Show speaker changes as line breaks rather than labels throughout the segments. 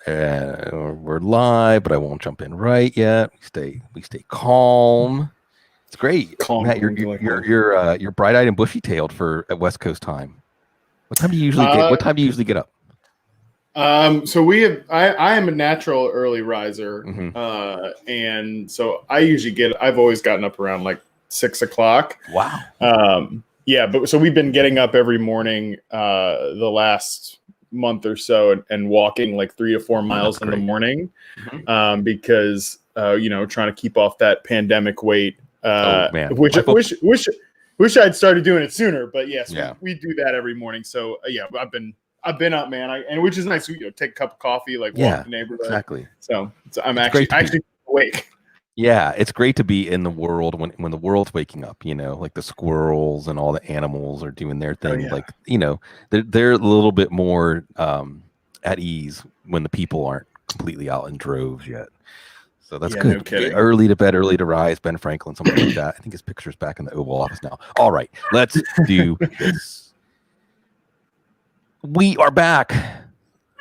we're live, but I won't jump in right yet. We stay calm. It's great,
calm,
Matt. You're bright-eyed and bushy-tailed at West Coast time. What time do you usually get up?
So I am a natural early riser, and so I've always gotten up around like 6 o'clock.
Wow.
Yeah, but so we've been getting up every morning the last month or so and walking like 3 to 4 miles in the morning, because trying to keep off that pandemic weight. Wish I'd started doing it sooner, but yes, we do that every morning. So I've been up, man, and which is nice. Take a cup of coffee, walk the neighborhood.
Exactly.
So I'm actually awake.
Yeah, it's great to be in the world when the world's waking up, like the squirrels and all the animals are doing their thing. They're a little bit more at ease when the people aren't completely out in droves yet. So that's good.
No kidding.
Early to bed, early to rise. Ben Franklin, something like that. I think his picture's back in the Oval Office now. All right, let's do this. We are back.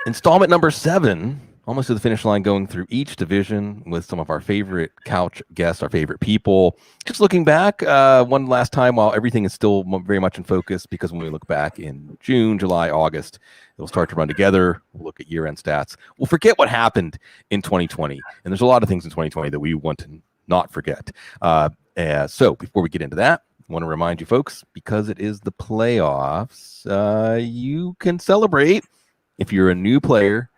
Installment number 7. Almost to the finish line, going through each division with some of our favorite couch guests, our favorite people. Just looking back one last time while everything is still very much in focus, because when we look back in June, July, August, it'll start to run together. We'll look at year-end stats. We'll forget what happened in 2020. And there's a lot of things in 2020 that we want to not forget. So before we get into that, I want to remind you folks, because it is the playoffs, you can celebrate if you're a new player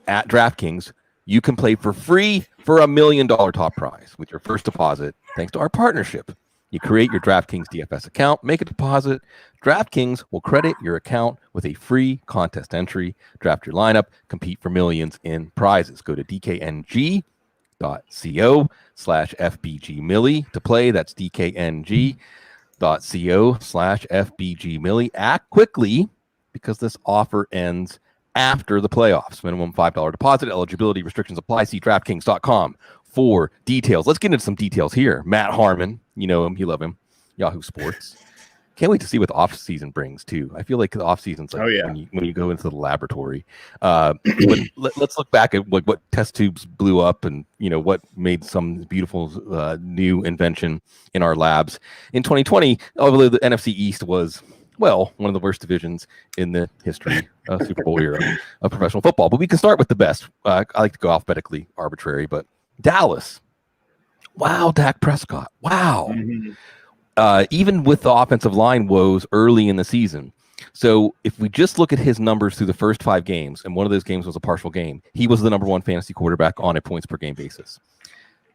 at DraftKings. You can play for free for $1 million top prize with your first deposit, thanks to our partnership. You create your DraftKings DFS account, make a deposit. DraftKings will credit your account with a free contest entry. Draft your lineup, compete for millions in prizes. Go to dkng.co/FBGMillie to play. That's dkng.co/FBGMillie. Act quickly, because this offer ends after the playoffs. Minimum $5 deposit. Eligibility restrictions apply. See DraftKings.com for details. Let's get into some details here. Matt Harmon, you know him, you love him. Yahoo Sports. Can't wait to see what the off season brings too. I feel like the off season's like when you go into the laboratory. Let's look back at what test tubes blew up, and what made some beautiful new invention in our labs in 2020. Although the NFC East was, one of the worst divisions in the history of Super Bowl era of professional football. But we can start with the best. I like to go alphabetically arbitrary, but Dallas. Wow, Dak Prescott. Wow. Even with the offensive line woes early in the season. So if we just look at his numbers through the first 5 games, and one of those games was a partial game, he was the number 1 fantasy quarterback on a points per game basis.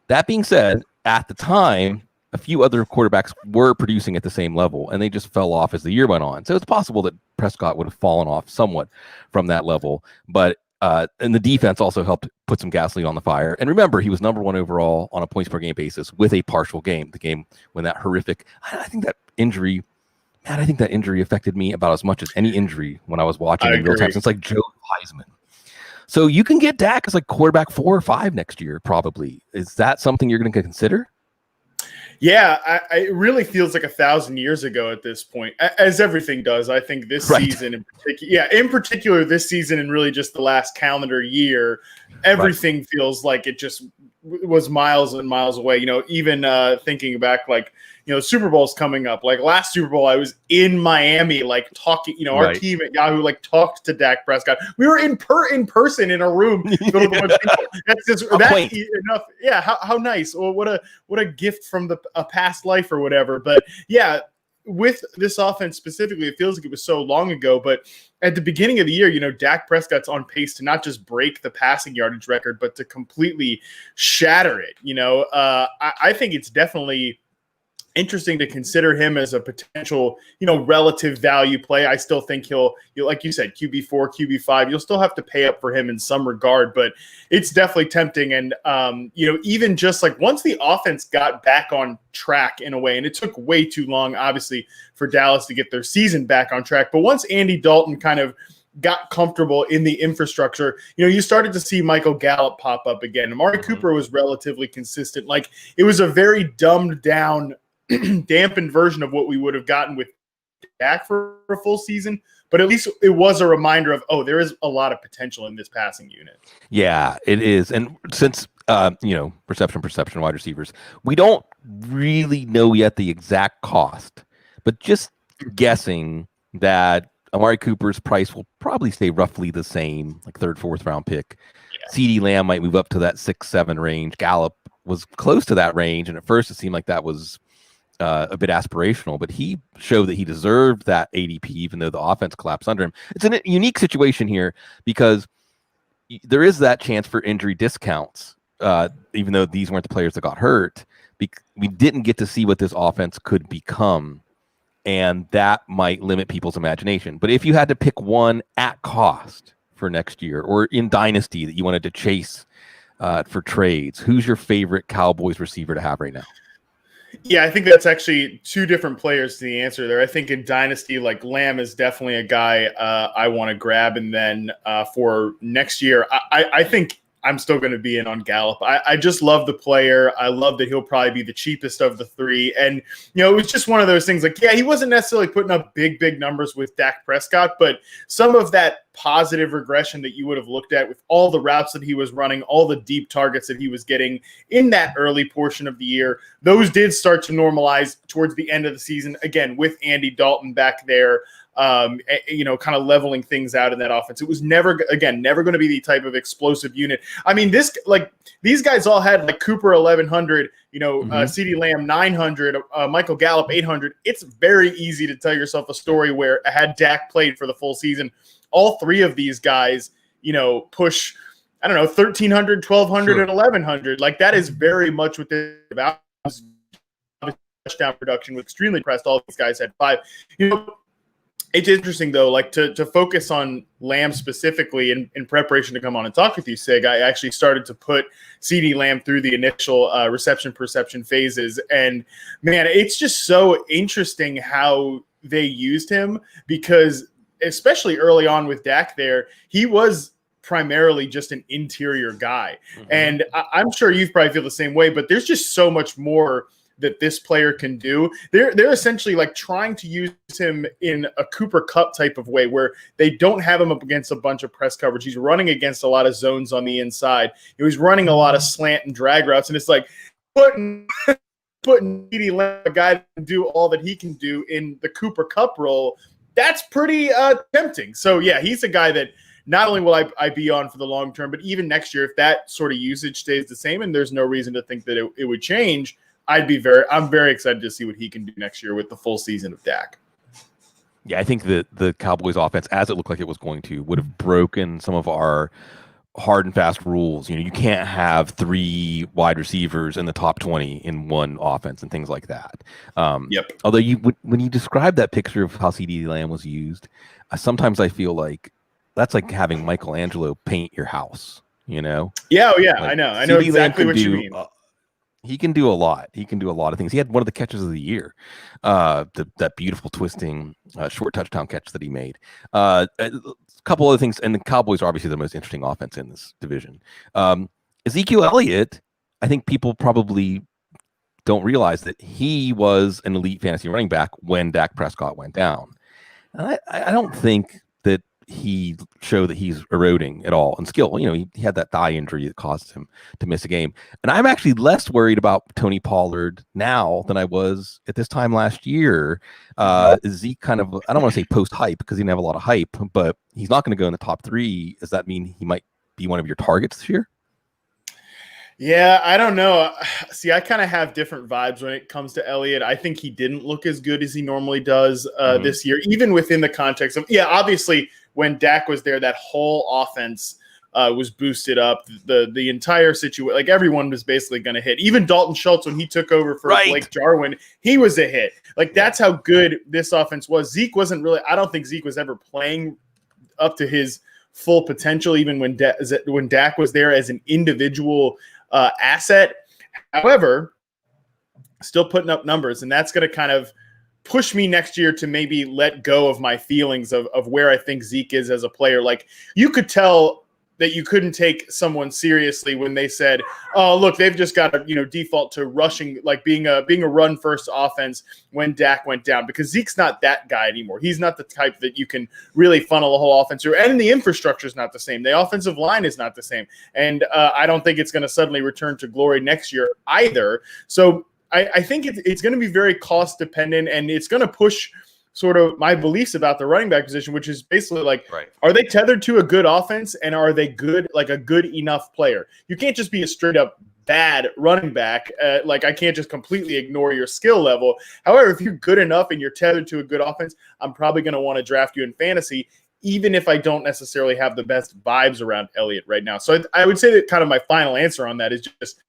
That being said, at the time, a few other quarterbacks were producing at the same level, and they just fell off as the year went on. So it's possible that Prescott would have fallen off somewhat from that level. But and the defense also helped put some gasoline on the fire. And remember, he was number 1 overall on a points per game basis with a partial game. The game when that horrific, I think that injury affected me about as much as any injury when I was watching in real time. It's like Joe Heisman. So you can get Dak as like quarterback 4 or 5 next year, probably. Is that something you're going to consider?
Yeah, it really feels like 1,000 years ago at this point, as everything does. I think this season in particular, this season and really just the last calendar year, everything feels like it just was miles and miles away. Even thinking back, Super Bowl's coming up. Like last Super Bowl, I was in Miami, talking. Our team at Yahoo talked to Dak Prescott. We were in person in a room filled with a bunch of people. That's enough. Yeah, how nice. Well, what a gift from a past life or whatever. But yeah, with this offense specifically, it feels like it was so long ago. But at the beginning of the year, Dak Prescott's on pace to not just break the passing yardage record, but to completely shatter it. I think it's definitely interesting to consider him as a potential, relative value play. I still think he'll like you said, QB4, QB5, you'll still have to pay up for him in some regard, but it's definitely tempting. And, even just once the offense got back on track in a way, and it took way too long, obviously, for Dallas to get their season back on track. But once Andy Dalton kind of got comfortable in the infrastructure, you started to see Michael Gallup pop up again. Amari Cooper was relatively consistent. It was a very dumbed down, dampened version of what we would have gotten with Dak for a full season. but at least it was a reminder of, oh, there is a lot of potential in this passing unit.
Yeah, it is. And since, perception, wide receivers, we don't really know yet the exact cost, but just guessing that Amari Cooper's price will probably stay roughly the same, like third, fourth round pick.
Yeah.
CeeDee Lamb might move up to that 6-7 range. Gallup was close to that range, and at first it seemed like that was a bit aspirational, but he showed that he deserved that ADP, even though the offense collapsed under him. It's a unique situation here because there is that chance for injury discounts, even though these weren't the players that got hurt. We didn't get to see what this offense could become, and that might limit people's imagination. But if you had to pick one at cost for next year or in Dynasty that you wanted to chase for trades, who's your favorite Cowboys receiver to have right now?
Yeah, I think that's actually two different players to the answer there. I think in Dynasty, like Lamb is definitely a guy I want to grab. And then for next year, I think I'm still going to be in on Gallup. I just love the player. I love that he'll probably be the cheapest of the three. And, it was just one of those things like, yeah, he wasn't necessarily putting up big numbers with Dak Prescott, but some of that positive regression that you would have looked at with all the routes that he was running, all the deep targets that he was getting in that early portion of the year, those did start to normalize towards the end of the season, again, with Andy Dalton back there. Kind of leveling things out in that offense. It was never going to be the type of explosive unit. I mean, these guys all had like Cooper 1,100, CeeDee Lamb 900, Michael Gallup 800. It's very easy to tell yourself a story where had Dak played for the full season, all three of these guys, push, 1,300, 1,200, and 1,100. Like that is very much what they're about. Touchdown production was extremely impressed. All these guys had 5. It's interesting, though, like to focus on Lamb specifically in preparation to come on and talk with you, Sig. I actually started to put CeeDee Lamb through the initial reception-perception phases. And, man, it's just so interesting how they used him because, especially early on with Dak there, he was primarily just an interior guy. Mm-hmm. And I'm sure you probably feel the same way, but there's just so much more that this player can do. They're essentially like trying to use him in a Cooper Kupp type of way where they don't have him up against a bunch of press coverage. He's running against a lot of zones on the inside. He's running a lot of slant and drag routes, and it's like putting CeeDee Lamb, a guy that can do all that he can do in the Cooper Kupp role. That's pretty tempting. So yeah, he's a guy that not only will I be on for the long term, but even next year, if that sort of usage stays the same, and there's no reason to think that it would change, I'm very excited to see what he can do next year with the full season of Dak.
Yeah, I think that the Cowboys offense, as it looked like it was going to, would have broken some of our hard and fast rules. You can't have 3 wide receivers in the top 20 in one offense and things like that.
Yep.
Although when you describe that picture of how CeeDee Lamb was used, sometimes I feel like that's like having Michelangelo paint your house.
Yeah, oh yeah, like, I know exactly what you mean.
He can do a lot. He can do a lot of things. He had one of the catches of the year, that beautiful twisting short touchdown catch that he made. A couple other things, and the Cowboys are obviously the most interesting offense in this division. Ezekiel Elliott, I think people probably don't realize that he was an elite fantasy running back when Dak Prescott went down. And I don't think that he showed that he's eroding at all in skill. He had that thigh injury that caused him to miss a game. And I'm actually less worried about Tony Pollard now than I was at this time last year. Is he kind of, I don't want to say post-hype because he didn't have a lot of hype, but he's not going to go in the top 3. Does that mean he might be one of your targets this year?
Yeah, I don't know. See, I kind of have different vibes when it comes to Elliott. I think he didn't look as good as he normally does this year, even within the context of, obviously when Dak was there, that whole offense was boosted up. The entire situation, like everyone was basically going to hit. Even Dalton Schultz, when he took over for Blake Jarwin, he was a hit. Like that's how good this offense was. Zeke wasn't really, I don't think Zeke was ever playing up to his full potential, even when Dak was there as an individual asset. However, still putting up numbers, and that's going to kind of push me next year to maybe let go of my feelings of where I think Zeke is as a player. Like you could tell that you couldn't take someone seriously when they said, "Oh, look, they've just got to default to rushing, like being a run first offense." When Dak went down, because Zeke's not that guy anymore. He's not the type that you can really funnel a whole offense through, and the infrastructure is not the same. The offensive line is not the same, and I don't think it's going to suddenly return to glory next year either. So I think it's going to be very cost dependent, and it's going to push sort of my beliefs about the running back position, which is basically like, are they tethered to a good offense, and are they good, like a good enough player? You can't just be a straight up bad running back. Like, I can't just completely ignore your skill level. However, if you're good enough and you're tethered to a good offense, I'm probably going to want to draft you in fantasy, even if I don't necessarily have the best vibes around Elliott right now. So I would say that kind of my final answer on that is just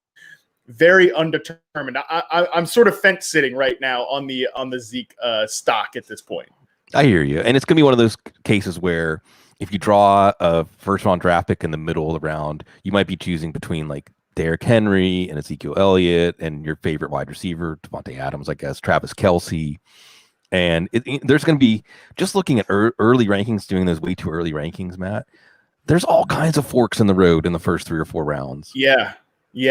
very undetermined. I'm sort of fence sitting right now on the Zeke stock at this point.
I hear you, and it's gonna be one of those cases where if you draw a first round draft pick in the middle of the round, you might be choosing between like Derrick Henry and Ezekiel Elliott and your favorite wide receiver, Devontae Adams, I guess, Travis Kelce. And there's going to be, just looking at early rankings, doing those way too early rankings, Matt, there's all kinds of forks in the road in the first 3 or 4 rounds.
Yeah.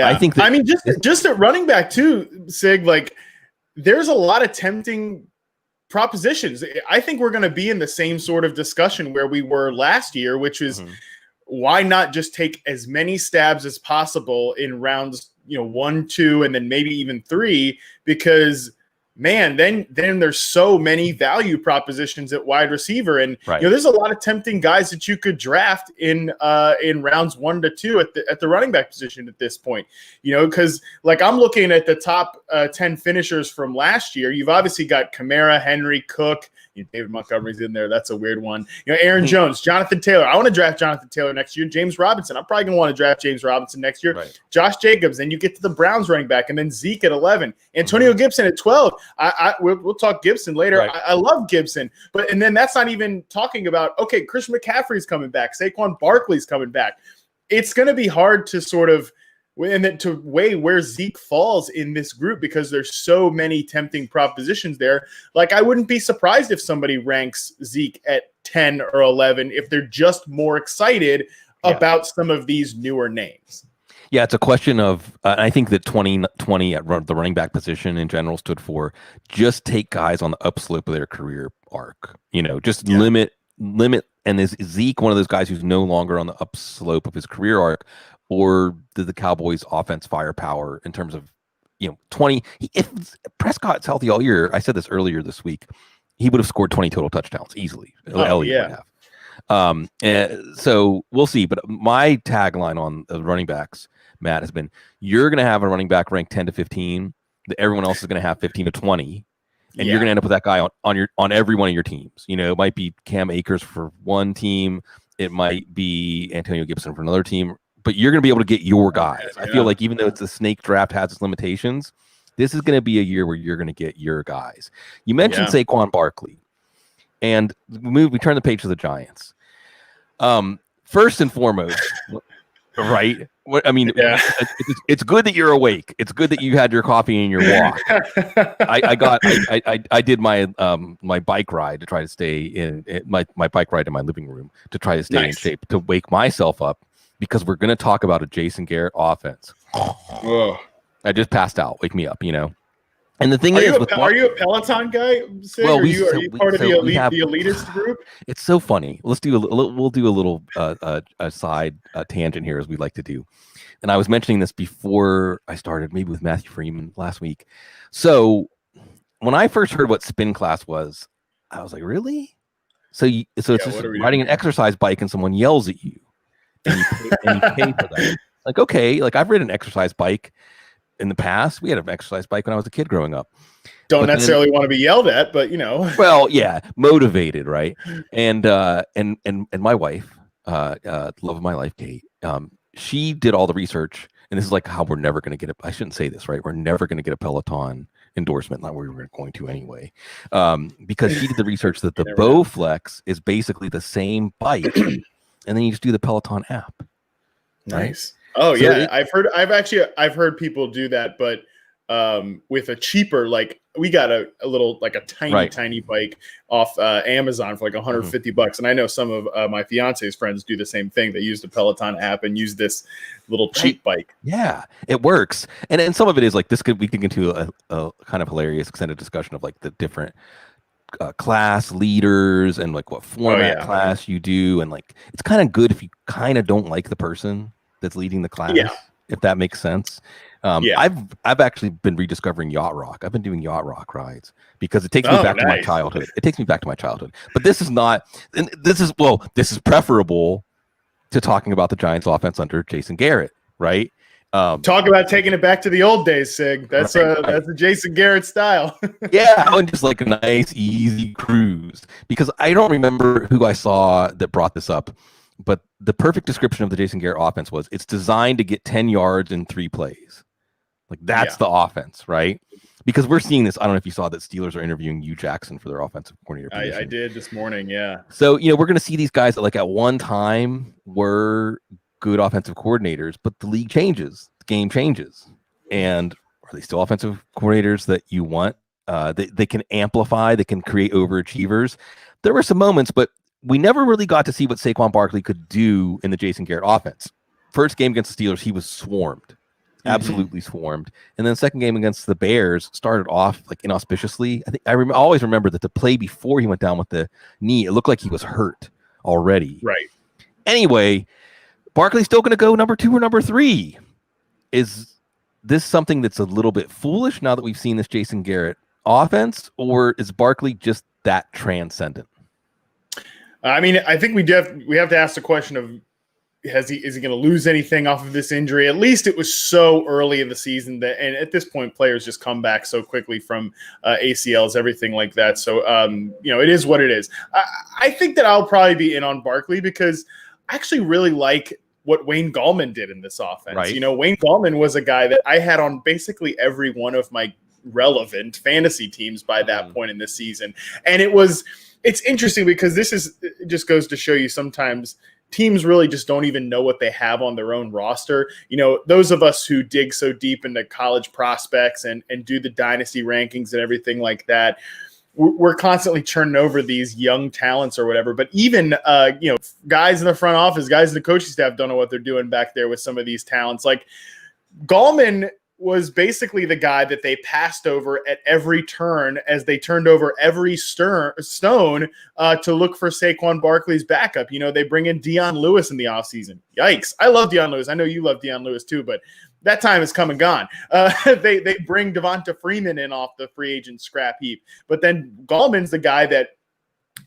I think that,
I mean, just at running back too, Sig, like there's a lot of tempting propositions. I think we're going to be in the same sort of discussion where we were last year, which is why not just take as many stabs as possible in rounds, 1, 2, and then maybe even 3, because man, then there's so many value propositions at wide receiver, and there's a lot of tempting guys that you could draft in rounds 1 to 2 at the running back position at this point. Because like I'm looking at the top 10 finishers from last year. You've obviously got Kamara, Henry, Cook. David Montgomery's in there. That's a weird one. Aaron Jones, Jonathan Taylor. I want to draft Jonathan Taylor next year. James Robinson. I'm probably going to want to draft James Robinson next year. Josh Jacobs. Then you get to the Browns running back, and then Zeke at 11. Antonio Gibson at 12. We'll talk Gibson later. I love Gibson. And then that's not even talking about, okay, Christian McCaffrey's coming back. Saquon Barkley's coming back. It's going to be hard to sort of and then to weigh where Zeke falls in this group, because there's so many tempting propositions there. Like, I wouldn't be surprised if somebody ranks Zeke at 10 or 11 if they're just more excited about some of these newer names.
Yeah, it's a question of, I think that 2020 at the running back position in general stood for just take guys on the upslope of their career arc. Just limit. And is Zeke one of those guys who's no longer on the upslope of his career arc? Or did the Cowboys' offense firepower in terms of, 20? If Prescott's healthy all year, I said this earlier this week, he would have scored 20 total touchdowns easily. Elliott would have. And so we'll see. But my tagline on the running backs, Matt, has been: you're going to have a running back ranked 10 to 15. That everyone else is going to have 15 to 20. And you're going to end up with that guy on every one of your teams. It might be Cam Akers for one team. It might be Antonio Gibson for another team. But you're going to be able to get your guys. I feel like even though it's a snake draft, has its limitations, this is going to be a year where you're going to get your guys. You mentioned Saquon Barkley, and we turn the page to the Giants. First and foremost, right? It's good that you're awake. It's good that you had your coffee and your walk. I did my my bike ride to try to stay in my bike ride in my living room to try to stay in shape, to wake myself up, because we're going to talk about a Jason Garrett offense. I just passed out. Wake me up, And the thing is,
are you a Peloton guy? Sid? Well, are you part of the elitist group?
It's so funny. We'll do a little a side tangent here, as we like to do. And I was mentioning this before I started, maybe with Matthew Freeman last week. So when I first heard what spin class was, I was like, really? So it's just riding an exercise bike and someone yells at you. And you pay for that. Like, okay, like I've ridden an exercise bike in the past. We had an exercise bike when I was a kid growing up.
Don't necessarily want to be yelled at, but
Well, yeah, motivated, right? And my wife, love of my life, Kate, she did all the research, and this is like how we're never going to get I shouldn't say this, right? We're never going to get a Peloton endorsement, not where we were going to anyway, because she did the research that the Bowflex is basically the same bike. And then you just do the Peloton app.
Nice. Right? Oh, so I've heard people do that, but with a cheaper, like we got a little, like a tiny bike off Amazon for like $150. And I know some of my fiance's friends do the same thing. They use the Peloton app and use this little cheap bike.
Yeah, it works. And some of it is like we can get into a kind of hilarious extended discussion of like the different class leaders and like what format class you do. And like, it's kind of good if you kind of don't like the person that's leading the class, if that makes sense. I've actually been rediscovering yacht rock. I've been doing yacht rock rides because it takes me back to my childhood. It takes me back to my childhood. But this is not, and this is preferable to talking about the Giants offense under Jason Garrett, right?
Talk about taking it back to the old days, Sig. That's a Jason Garrett style.
And just like a nice, easy cruise. Because I don't remember who I saw that brought this up, but the perfect description of the Jason Garrett offense was it's designed to get 10 yards in 3 plays. Like that's the offense, right? Because we're seeing this. I don't know if you saw that Steelers are interviewing Hugh Jackson for their offensive coordinator position.
I did this morning,
So, we're going to see these guys that like at one time were good offensive coordinators, but the league changes, the game changes. And are they still offensive coordinators that you want? They can amplify, they can create overachievers. There were some moments, but we never really got to see what Saquon Barkley could do in the Jason Garrett offense. First game against the Steelers, he was swarmed. Absolutely swarmed. And then second game against the Bears started off like inauspiciously. I think I always remember that the play before he went down with the knee, it looked like he was hurt already.
Right.
Anyway, Barkley's still going to go number 2 or number 3. Is this something that's a little bit foolish now that we've seen this Jason Garrett offense, or is Barkley just that transcendent?
I mean, I think we have to ask the question of, is he going to lose anything off of this injury? At least it was so early in the season and at this point, players just come back so quickly from ACLs, everything like that. So, it is what it is. I think that I'll probably be in on Barkley because I actually really like what Wayne Gallman did in this offense.
Right.
Wayne Gallman was a guy that I had on basically every one of my relevant fantasy teams by that point in this season. And it's interesting because it just goes to show you sometimes teams really just don't even know what they have on their own roster. Those of us who dig so deep into college prospects and do the dynasty rankings and everything like that, we're constantly churning over these young talents or whatever. But even, guys in the front office, guys in the coaching staff don't know what they're doing back there with some of these talents. Like Gallman was basically the guy that they passed over at every turn as they turned over every stone to look for Saquon Barkley's backup. They bring in Dion Lewis in the offseason. Yikes. I love Dion Lewis. I know you love Dion Lewis too, but that time is come and gone. They bring Devonta Freeman in off the free agent scrap heap. But then Gallman's the guy that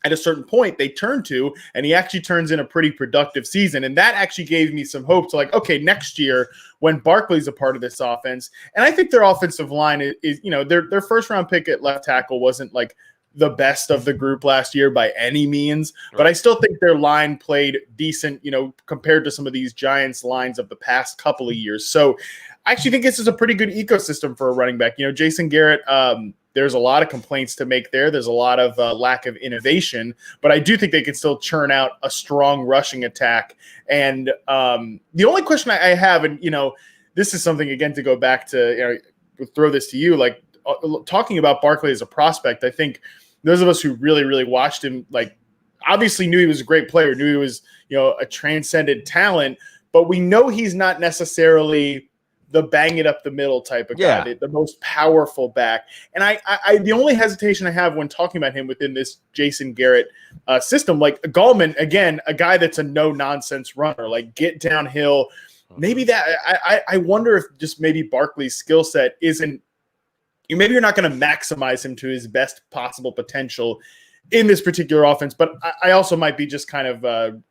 at a certain point they turn to, and he actually turns in a pretty productive season. And that actually gave me some hope to like, okay, next year when Barkley's a part of this offense, and I think their offensive line is their first round pick at left tackle wasn't like the best of the group last year by any means, but I still think their line played decent, compared to some of these Giants lines of the past couple of years. So I actually think this is a pretty good ecosystem for a running back. Jason Garrett, there's a lot of complaints to make there. There's a lot of lack of innovation, but I do think they can still churn out a strong rushing attack. And the only question I have, and, this is something, again, to go back to, throw this to you, like talking about Barkley as a prospect, I think those of us who really, really watched him, like obviously knew he was a great player, knew he was, a transcendent talent, but we know he's not necessarily the bang it up the middle type of guy, the most powerful back. And I the only hesitation I have when talking about him within this Jason Garrett system, like Gallman, again, a guy that's a no nonsense runner, like get downhill. Maybe that I wonder if just maybe Barkley's skill set isn't, maybe you're not going to maximize him to his best possible potential in this particular offense. But I also might be just kind of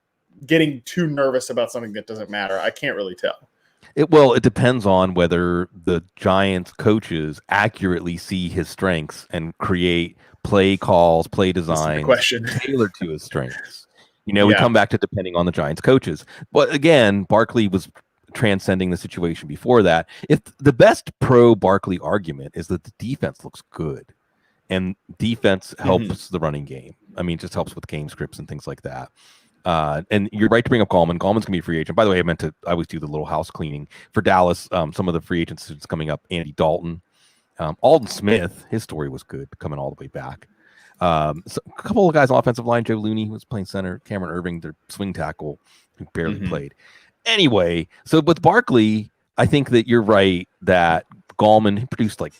getting too nervous about something that doesn't matter. I can't really tell.
It depends on whether the Giants coaches accurately see his strengths and create play calls, play designs tailored to his strengths. We come back to depending on the Giants coaches. But again, Barkley was transcending the situation before that. If the best pro Barkley argument is that the defense looks good and defense helps the running game. I mean, it just helps with game scripts and things like that. And you're right to bring up Gallman. Gallman's gonna be a free agent. By the way, I always do the little house cleaning for Dallas. Some of the free agents that's coming up: Andy Dalton, Alden Smith, his story was good, coming all the way back. So a couple of guys on offensive line, Joe Looney, who was playing center, Cameron Irving, their swing tackle, who barely played. Anyway, so with Barkley, I think that you're right that Gallman produced like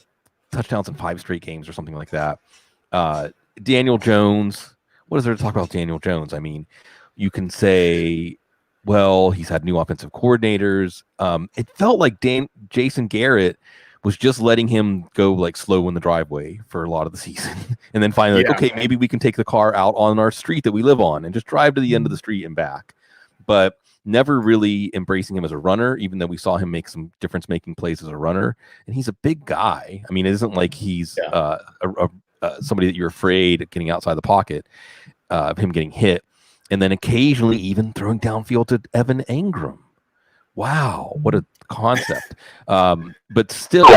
touchdowns in 5 straight games or something like that. Daniel Jones, what is there to talk about Daniel Jones? I mean, you can say, well, he's had new offensive coordinators. It felt like Jason Garrett was just letting him go like slow in the driveway for a lot of the season. And then finally, like, okay, maybe we can take the car out on our street that we live on and just drive to the end of the street and back. But never really embracing him as a runner, even though we saw him make some difference-making plays as a runner. And he's a big guy. I mean, it isn't like he's somebody that you're afraid of getting outside the pocket, of him getting hit. And then occasionally even throwing downfield to Evan Engram. Wow, what a concept. But still,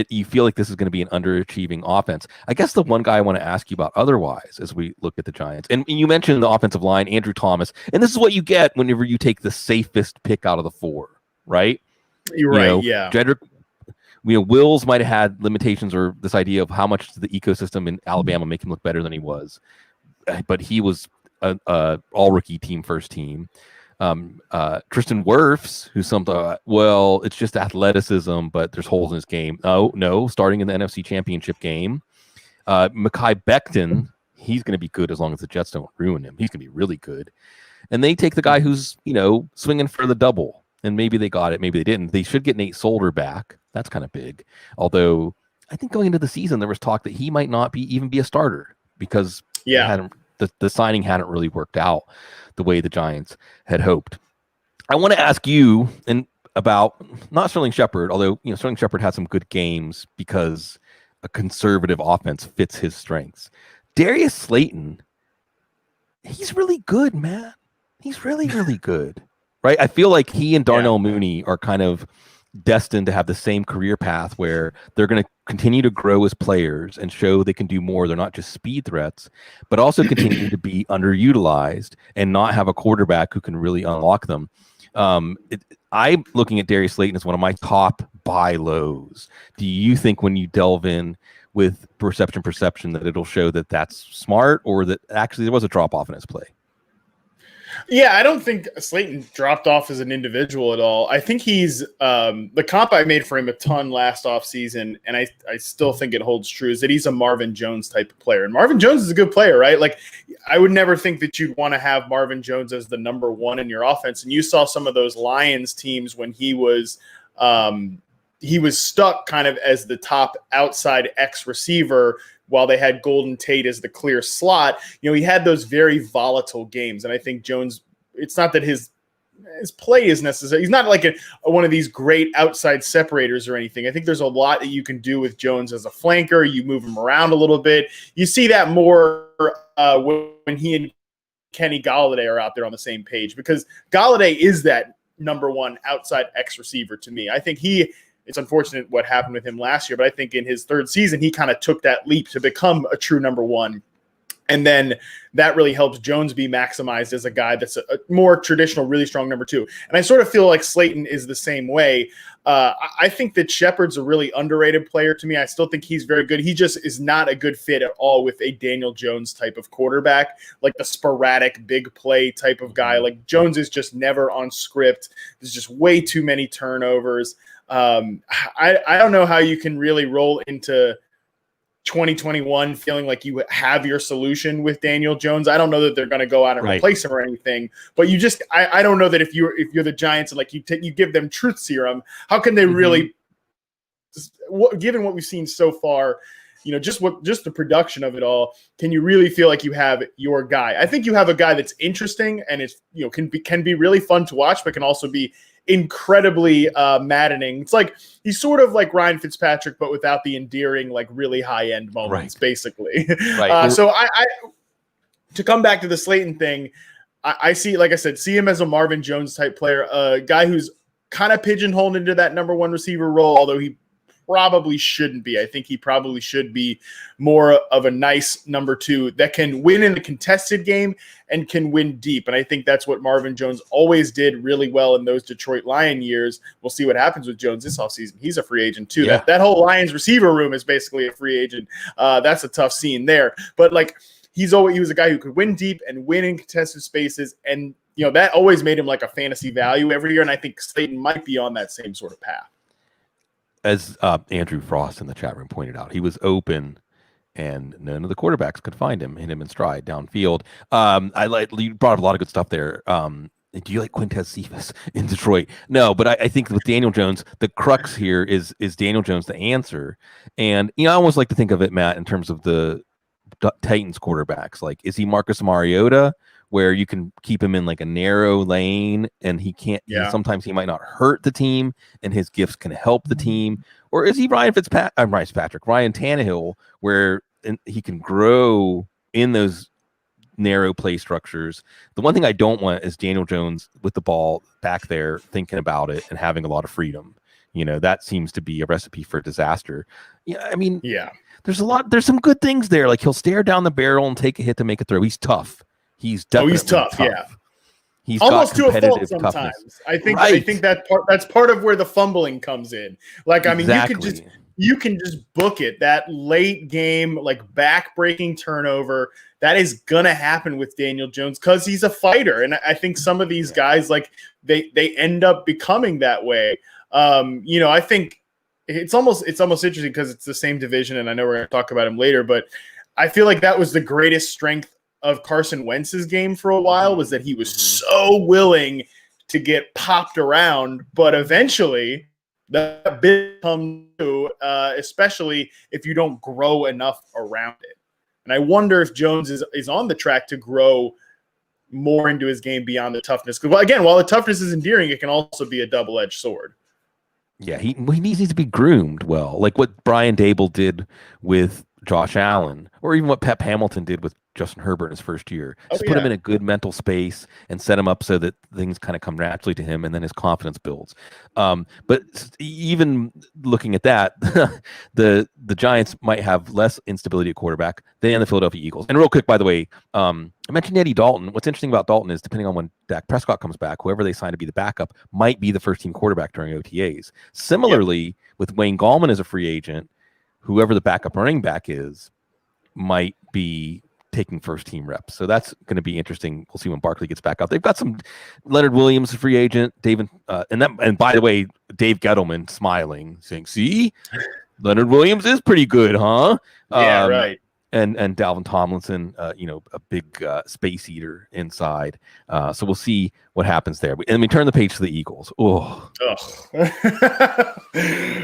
you feel like this is going to be an underachieving offense. I guess the one guy I want to ask you about otherwise as we look at the Giants, and you mentioned the offensive line, Andrew Thomas, and this is what you get whenever you take the safest pick out of the 4, right?
You're right, yeah.
Jedrick, Wills might have had limitations or this idea of how much the ecosystem in Alabama make him look better than he was. But he was an all-rookie team, first team. Tristan Wirfs, who's well, it's just athleticism, but there's holes in his game. No, starting in the NFC Championship game. Mekhi Becton, he's going to be good as long as the Jets don't ruin him. He's going to be really good. And they take the guy who's, swinging for the double. And maybe they got it, maybe they didn't. They should get Nate Solder back. That's kind of big. Although I think going into the season, there was talk that he might not even be a starter because the signing hadn't really worked out the way the Giants had hoped. I want to ask you about not Sterling Shepard, although Sterling Shepard had some good games because a conservative offense fits his strengths. Darius Slayton, he's really good, man. He's really, really good, right? I feel like he and Darnell Mooney are kind of destined to have the same career path where they're going to continue to grow as players and show they can do more. They're not just speed threats, but also continue to be underutilized and not have a quarterback who can really unlock them. I'm looking at Darius Slayton as one of my top buy lows. Do you think when you delve in with perception that it'll show that that's smart or that actually there was a drop off in his play?
Yeah, I don't think Slayton dropped off as an individual at all. I think he's the comp I made for him a ton last offseason, and I still think it holds true, is that he's a Marvin Jones type of player. And Marvin Jones is a good player, right? Like, I would never think that you'd want to have Marvin Jones as the number 1 in your offense. And you saw some of those Lions teams when he was stuck kind of as the top outside X receiver while they had Golden Tate as the clear slot. He had those very volatile games. And I think Jones, it's not that his play is necessary. He's not like one of these great outside separators or anything. I think there's a lot that you can do with Jones as a flanker. You move him around a little bit. You see that more when he and Kenny Golladay are out there on the same page, because Golladay is that number 1 outside X receiver to me. I think it's unfortunate what happened with him last year, but I think in his 3rd season, he kind of took that leap to become a true number 1. And then that really helps Jones be maximized as a guy that's a more traditional, really strong number 2. And I sort of feel like Slayton is the same way. I think that Shepard's a really underrated player to me. I still think he's very good. He just is not a good fit at all with a Daniel Jones type of quarterback, like the sporadic big play type of guy. Like, Jones is just never on script. There's just way too many turnovers. I don't know how you can really roll into 2021 feeling like you have your solution with Daniel Jones. I don't know that they're going to go out and replace him or anything, but you just, I don't know that if you're the Giants and like you give them truth serum, how can they really, given what we've seen so far, just the production of it all, can you really feel like you have your guy? I think you have a guy that's interesting and it's, can be really fun to watch, but can also be incredibly maddening. It's like he's sort of like Ryan Fitzpatrick, but without the endearing, like really high-end moments, basically. So I to come back to the Slayton thing, I see, like I said, see him as a Marvin Jones type player, a guy who's kind of pigeonholed into that number 1 receiver role, although he probably shouldn't be. I think he probably should be more of a nice number 2 that can win in a contested game and can win deep. And I think that's what Marvin Jones always did really well in those Detroit Lion years. We'll see what happens with Jones this offseason. He's a free agent too.
Yeah.
That whole Lions receiver room is basically a free agent. That's a tough scene there. But like, he was a guy who could win deep and win in contested spaces. And, that always made him like a fantasy value every year. And I think Slayton might be on that same sort of path.
As Andrew Frost in the chat room pointed out, he was open and none of the quarterbacks could find him, hit him in stride downfield. You brought up a lot of good stuff there. Do you like Quintez Cephas in Detroit? No, but I think with Daniel Jones, the crux here is Daniel Jones the answer. And, I almost like to think of it, Matt, in terms of the Titans quarterbacks. Like, is he Marcus Mariota, where you can keep him in like a narrow lane and he can't, sometimes he might not hurt the team and his gifts can help the team? Or is he Ryan Tannehill, where he can grow in those narrow play structures? The one thing I don't want is Daniel Jones with the ball back there thinking about it and having a lot of freedom. That seems to be a recipe for disaster. There's some good things there. Like, he'll stare down the barrel and take a hit to make a throw. He's tough. He's definitely tough. Yeah. He's
almost to a fault sometimes.
Toughness.
I think that's part of where the fumbling comes in. Like, I mean, you can just book it. That late game, like back-breaking turnover, that is gonna happen with Daniel Jones because he's a fighter. And I think some of these guys, like, they end up becoming that way. I think it's almost interesting because it's the same division, and I know we're going to talk about him later, but I feel like that was the greatest strength of Carson Wentz's game for a while, was that he was so willing to get popped around, but eventually that bit comes to, especially if you don't grow enough around it. And I wonder if Jones is on the track to grow more into his game beyond the toughness. Because, again, while the toughness is endearing, it can also be a double-edged sword.
Yeah, he needs to be groomed well, like what Brian Dable did with Josh Allen, or even what Pep Hamilton did with Justin Herbert in his first year. Just put him in a good mental space and set him up so that things kind of come naturally to him, and then his confidence builds. But even looking at that, the Giants might have less instability at quarterback than the Philadelphia Eagles. And real quick, by the way, I mentioned Andy Dalton. What's interesting about Dalton is, depending on when Dak Prescott comes back, whoever they sign to be the backup might be the first-team quarterback during OTAs. Similarly, with Wayne Gallman as a free agent, whoever the backup running back is might be taking first team reps. So that's going to be interesting. We'll see when Barkley gets back out. They've got some Leonard Williams, a free agent, and by the way, Dave Gettleman smiling, saying, "See, Leonard Williams is pretty good, huh?"
Yeah, right.
And Dalvin Tomlinson, a big space eater inside. So we'll see what happens there. And we turn the page to the Eagles. Oh,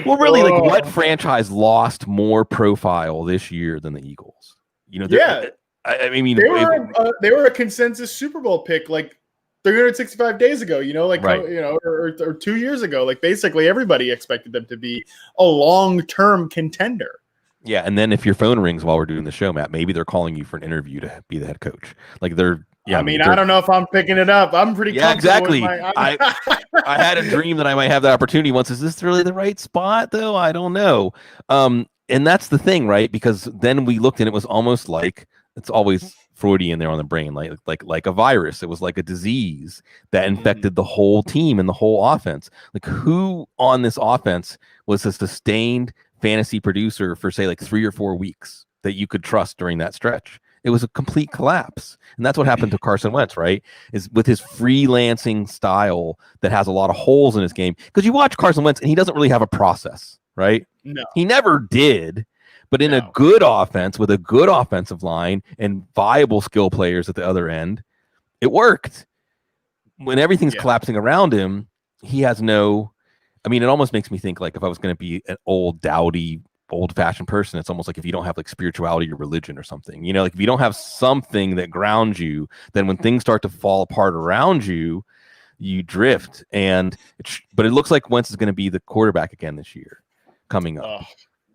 well, really, like, what franchise lost more profile this year than the Eagles? I mean,
they were a consensus Super Bowl pick like 365 days ago, or 2 years ago. Like, basically everybody expected them to be a long-term contender.
Yeah, and then if your phone rings while we're doing the show, Matt, maybe they're calling you for an interview to be the head coach. Like, they're. Yeah,
I don't know if I'm picking it up. I'm pretty.
Yeah, exactly. I had a dream that I might have that opportunity once. Is this really the right spot, though? I don't know. And that's the thing, right? Because then we looked and it was almost like, it's always Freudian there on the brain, like a virus. It was like a disease that infected the whole team and the whole offense. Like, who on this offense was a sustained fantasy producer for, say, like 3 or 4 weeks that you could trust during that stretch? It was a complete collapse. And that's what happened to Carson Wentz, right? Is with his freelancing style that has a lot of holes in his game. Because you watch Carson Wentz and he doesn't really have a process, right?
No.
He never did. But in a good offense with a good offensive line and viable skill players at the other end, it worked. When everything's collapsing around him, he has no. I mean, it almost makes me think, like, if I was going to be an old, dowdy, old-fashioned person, it's almost like if you don't have, like, spirituality or religion or something. Like, if you don't have something that grounds you, then when things start to fall apart around you, you drift. But it looks like Wentz is going to be the quarterback again this year, coming up.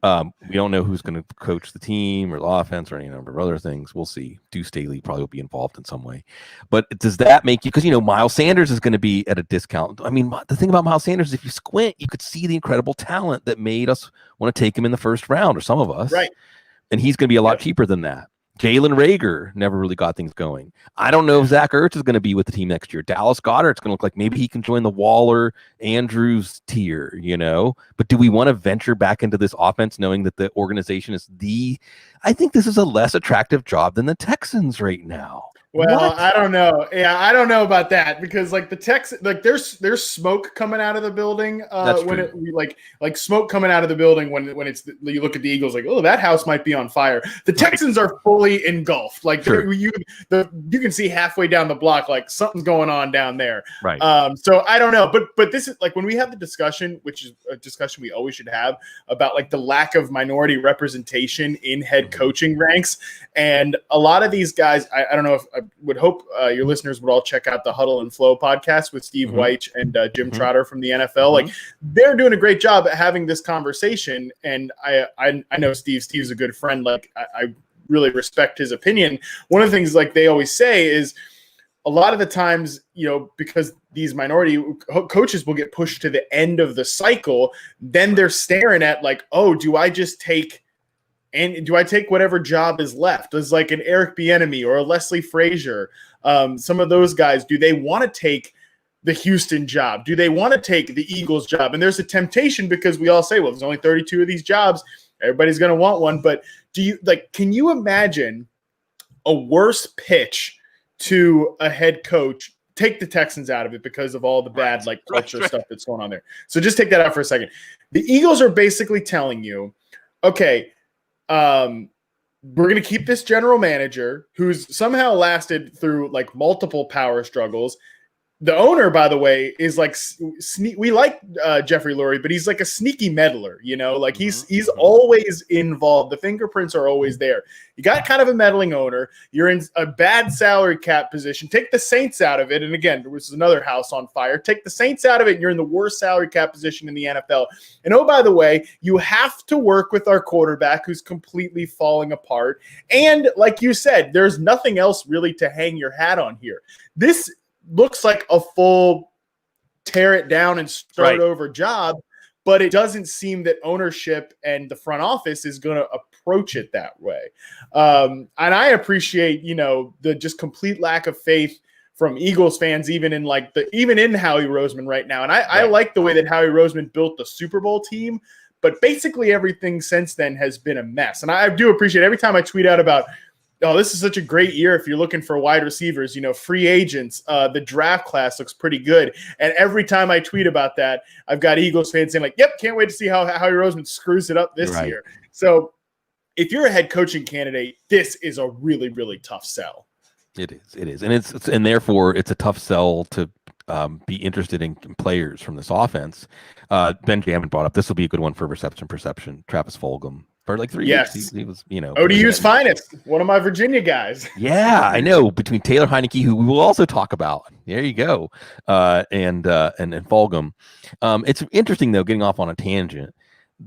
We don't know who's going to coach the team or the offense or any number of other things. We'll see. Deuce Staley probably will be involved in some way. But does that make you, because, Miles Sanders is going to be at a discount. I mean, the thing about Miles Sanders, if you squint, you could see the incredible talent that made us want to take him in the first round, or some of us.
Right.
And he's going to be a lot cheaper than that. Jalen Reagor never really got things going. I don't know if Zach Ertz is going to be with the team next year. Dallas Goedert's going to look like maybe he can join the Waller Andrews tier, But do we want to venture back into this offense knowing that the organization is I think this is a less attractive job than the Texans right now.
Well,
What?
I don't know. Yeah, I don't know about that, because the Texans, there's smoke coming out of the building when it smoke coming out of the building when you look at the Eagles, like, oh, that house might be on fire. The Texans are fully engulfed. You can see halfway down the block, like something's going on down there.
Right.
So I don't know, but this is when we have the discussion, which is a discussion we always should have, about the lack of minority representation in head coaching ranks, and a lot of these guys, I don't know if would hope your listeners would all check out the Huddle and Flow podcast with Steve Weich and Jim Trotter from the NFL. They're doing a great job at having this conversation. And I know Steve's a good friend. I really respect his opinion. One of the things they always say is a lot of the times, because these minority coaches will get pushed to the end of the cycle, then they're staring at oh, do I just take whatever job is left? Does an Eric Bieniemy or a Leslie Frazier, some of those guys, do they want to take the Houston job? Do they want to take the Eagles job? And there's a temptation, because we all say, well, there's only 32 of these jobs. Everybody's going to want one. But can you imagine a worse pitch to a head coach? Take the Texans out of it because of all the bad culture stuff that's going on there. So just take that out for a second. The Eagles are basically telling you, okay, we're going to keep this general manager who's somehow lasted through multiple power struggles. The owner, by the way, is we like Jeffrey Lurie, but he's a sneaky meddler, he's always involved. The fingerprints are always there. You got kind of a meddling owner. You're in a bad salary cap position. Take the Saints out of it. And again, there was another house on fire. Take the Saints out of it, and you're in the worst salary cap position in the NFL. And oh, by the way, you have to work with our quarterback who's completely falling apart. And like you said, there's nothing else really to hang your hat on here. This looks like a full tear it down and start over job, but it doesn't seem that ownership and the front office is going to approach it that way. And I appreciate, the just complete lack of faith from Eagles fans, even in Howie Roseman right now. And I like the way that Howie Roseman built the Super Bowl team, but basically everything since then has been a mess. And I do appreciate every time I tweet out about, oh, this is such a great year if you're looking for wide receivers, free agents. The draft class looks pretty good. And every time I tweet about that, I've got Eagles fans saying yep, can't wait to see how Howie Roseman screws it up this year. So if you're a head coaching candidate, this is a really, really tough sell.
It is. And therefore it's a tough sell to be interested in players from this offense. Ben Jamin brought up, this will be a good one for reception perception. Travis Fulgham. For 3 weeks, he was,
ODU's finest, one of my Virginia guys.
Yeah, I know. Between Taylor Heineke, who we will also talk about, there you go, and Fulgham. It's interesting though, getting off on a tangent,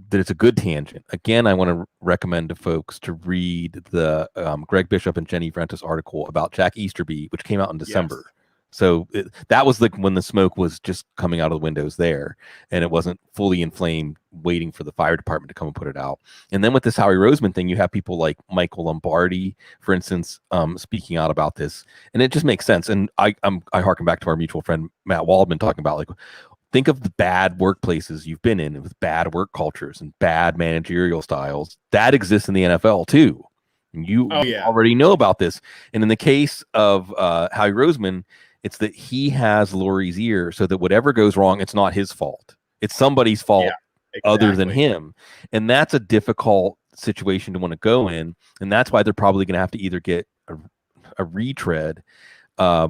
that it's a good tangent. Again, I want to recommend to folks to read the Greg Bishop and Jenny Vrentas article about Jack Easterby, which came out in December. Yes. So that was when the smoke was just coming out of the windows there, and it wasn't fully inflamed, waiting for the fire department to come and put it out. And then with this Howie Roseman thing, you have people like Michael Lombardi, for instance, speaking out about this, and it just makes sense. And I harken back to our mutual friend Matt Waldman talking about think of the bad workplaces you've been in with bad work cultures and bad managerial styles that exists in the NFL too. And you already know about this. And in the case of Howie Roseman, it's that he has Lurie's ear, so that whatever goes wrong, it's not his fault. It's somebody's fault other than him. And that's a difficult situation to want to go in. And that's why they're probably going to have to either get a retread,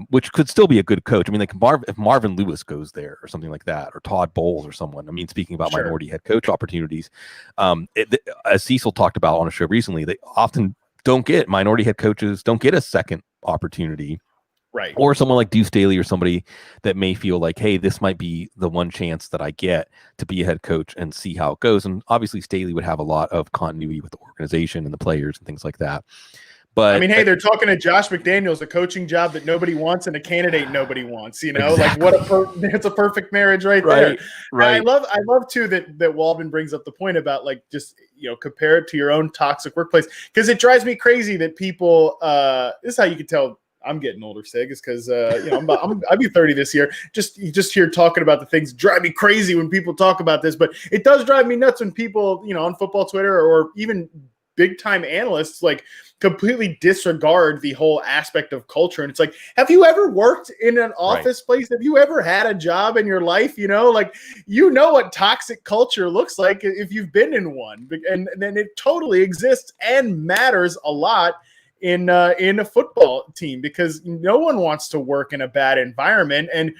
which could still be a good coach. I mean, if Marvin Lewis goes there or something like that, or Todd Bowles or someone. I mean, speaking about minority head coach opportunities, as Cecil talked about on a show recently, they often don't get minority head coaches, don't get a second opportunity.
Right.
Or someone like Deuce Staley or somebody that may feel like, hey, this might be the one chance that I get to be a head coach and see how it goes. And obviously Staley would have a lot of continuity with the organization and the players and things like that. But
I mean, hey, they're talking to Josh McDaniels, a coaching job that nobody wants and a candidate nobody wants.
Exactly.
Like it's a perfect marriage right there.
Right.
I love too that Waldman brings up the point about like just compare it to your own toxic workplace, because it drives me crazy that people. This is how you can tell I'm getting older, Sig, is because I'll be 30 this year. You just hear talking about the things drive me crazy when people talk about this, but it does drive me nuts when people on football Twitter or even big time analysts like completely disregard the whole aspect of culture. And it's like, have you ever worked in an office place? Have you ever had a job in your life? What toxic culture looks like if you've been in one, and then it totally exists and matters a lot in a football team, because no one wants to work in a bad environment. And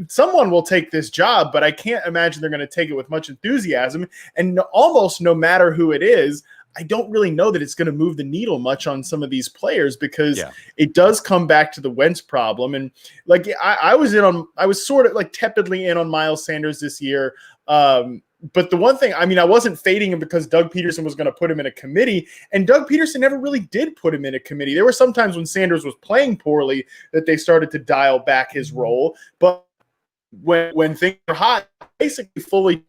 someone will take this job, but I can't imagine they're going to take it with much enthusiasm. And almost no matter who it is, I don't really know that it's going to move the needle much on some of these players, because it does come back to the Wentz problem. And like I was sort of like tepidly in on Miles Sanders this year. But the one thing, I wasn't fading him because Doug Peterson was going to put him in a committee, and Doug Peterson never really did put him in a committee. There were some times when Sanders was playing poorly that they started to dial back his role. But when things are hot, basically fully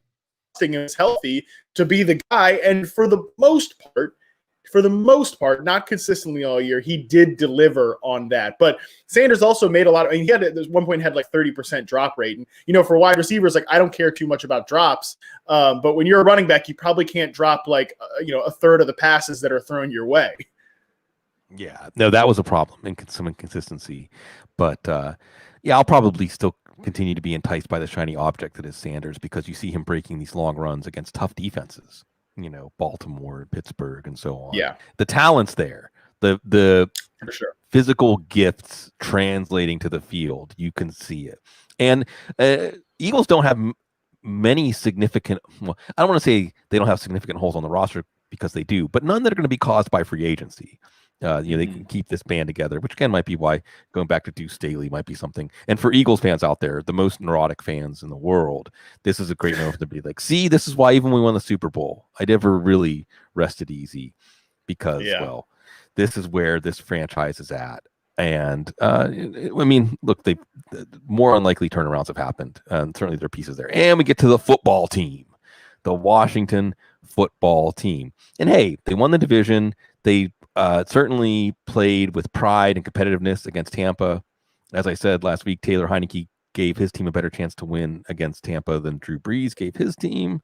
trusting him is healthy to be the guy. And for the most part, not consistently all year, he did deliver on that. But Sanders also made a lot of, there's one point had like 30% drop rate. And, for wide receivers, like I don't care too much about drops. But when you're a running back, you probably can't drop like, a third of the passes that are thrown your way.
Yeah, no, that was a problem and some inconsistency. But I'll probably still continue to be enticed by the shiny object that is Sanders, because you see him breaking these long runs against tough defenses. Baltimore, Pittsburgh, and so on.
Yeah.
The talent's there. The
for sure
physical gifts translating to the field. You can see it. And Eagles don't have many significant, I don't want to say they don't have significant holes on the roster, because they do, but none that are going to be caused by free agency. They can keep this band together, which again might be why going back to Deuce Staley might be something. And for Eagles fans out there, the most neurotic fans in the world, this is a great moment to be like, see, this is why even when we won the Super Bowl, I never really rested easy, because, well, this is where this franchise is at. And look, more unlikely turnarounds have happened, and certainly there are pieces there. And we get to the football team, the Washington football team. And hey, they won the division. They certainly played with pride and competitiveness against Tampa. As I said last week, Taylor Heineke gave his team a better chance to win against Tampa than Drew Brees gave his team.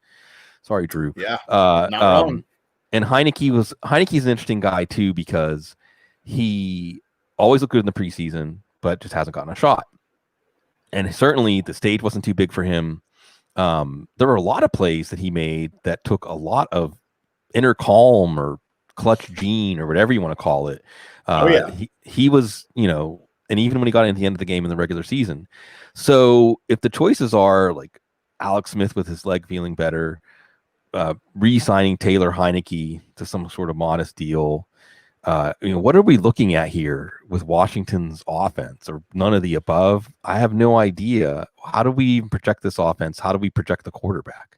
Sorry, Drew.
Yeah, not wrong.
And Heineke's an interesting guy too, because he always looked good in the preseason, but just hasn't gotten a shot. And certainly the stage wasn't too big for him. There were a lot of plays that he made that took a lot of inner calm or clutch gene or whatever you want to call it. He was, and even when he got into the end of the game in the regular season. So if the choices are like Alex Smith with his leg feeling better, re-signing Taylor Heineke to some sort of modest deal, what are we looking at here with Washington's offense, or none of the above? I have no idea. How do we even project this offense? How do we project the quarterback?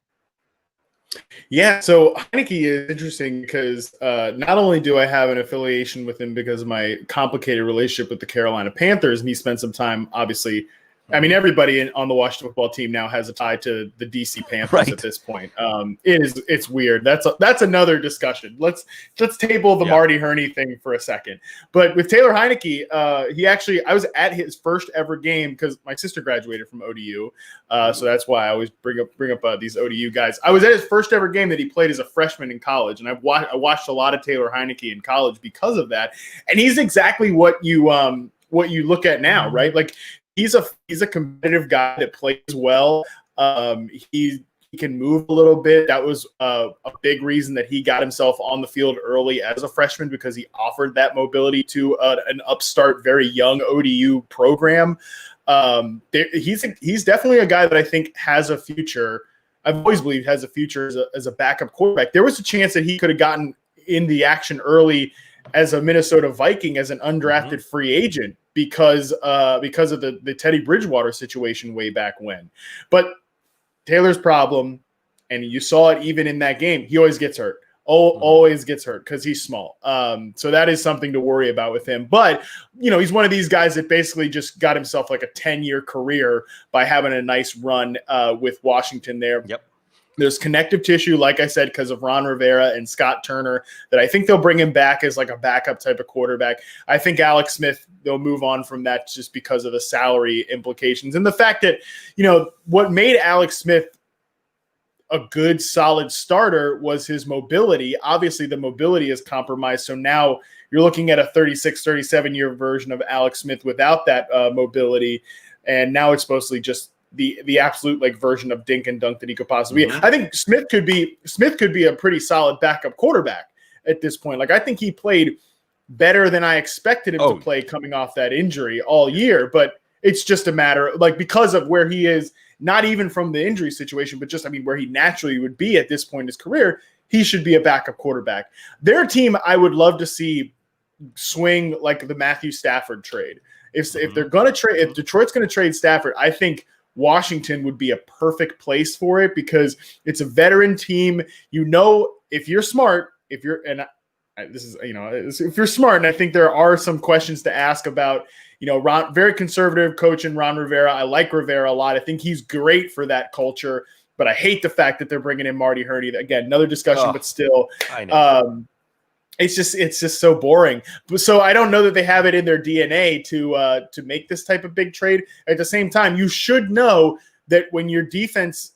Yeah, so Heineke is interesting because not only do I have an affiliation with him because of my complicated relationship with the Carolina Panthers, and he spent some time, obviously, everybody on the Washington football team now has a tie to the DC Panthers at this point. It's weird. That's another discussion. Let's table the Marty Hurney thing for a second. But with Taylor Heineke, I was at his first ever game because my sister graduated from ODU, so that's why I always bring up these ODU guys. I was at his first ever game that he played as a freshman in college, and I watched a lot of Taylor Heineke in college because of that. And he's exactly what you look at now, right? Like, he's a competitive guy that plays well. He can move a little bit. That was a big reason that he got himself on the field early as a freshman, because he offered that mobility to an upstart, very young ODU program. He's definitely a guy that I think has a future. I've always believed has a future as a backup quarterback. There was a chance that he could have gotten in the action early as a Minnesota Viking, as an undrafted free agent, because of the Teddy Bridgewater situation way back when. But Taylor's problem, and you saw it even in that game, he always gets hurt. Always gets hurt because he's small. So that is something to worry about with him. But, he's one of these guys that basically just got himself like a 10-year career by having a nice run with Washington there.
Yep.
There's connective tissue, like I said, because of Ron Rivera and Scott Turner, that I think they'll bring him back as like a backup type of quarterback. I think Alex Smith, they'll move on from that just because of the salary implications. And the fact that, what made Alex Smith a good, solid starter was his mobility. Obviously, the mobility is compromised. So now you're looking at a 36, 37-year version of Alex Smith without that mobility. And now it's mostly just the absolute like version of dink and dunk that he could possibly be. I think Smith could be a pretty solid backup quarterback at this point. Like, I think he played better than I expected him to play coming off that injury all year, but it's just a matter like because of where he is, not even from the injury situation, but just, where he naturally would be at this point in his career, he should be a backup quarterback. Their team, I would love to see swing like the Matthew Stafford trade. If they're going to trade, if Detroit's going to trade Stafford, I think Washington would be a perfect place for it because it's a veteran team. If you're smart, if you're smart, and I think there are some questions to ask about, Ron, very conservative coach in Ron Rivera. I like Rivera a lot. I think he's great for that culture, but I hate the fact that they're bringing in Marty Hurney. Again, another discussion, but still,
I know.
It's just so boring. So I don't know that they have it in their DNA to make this type of big trade. At the same time, you should know that when your defense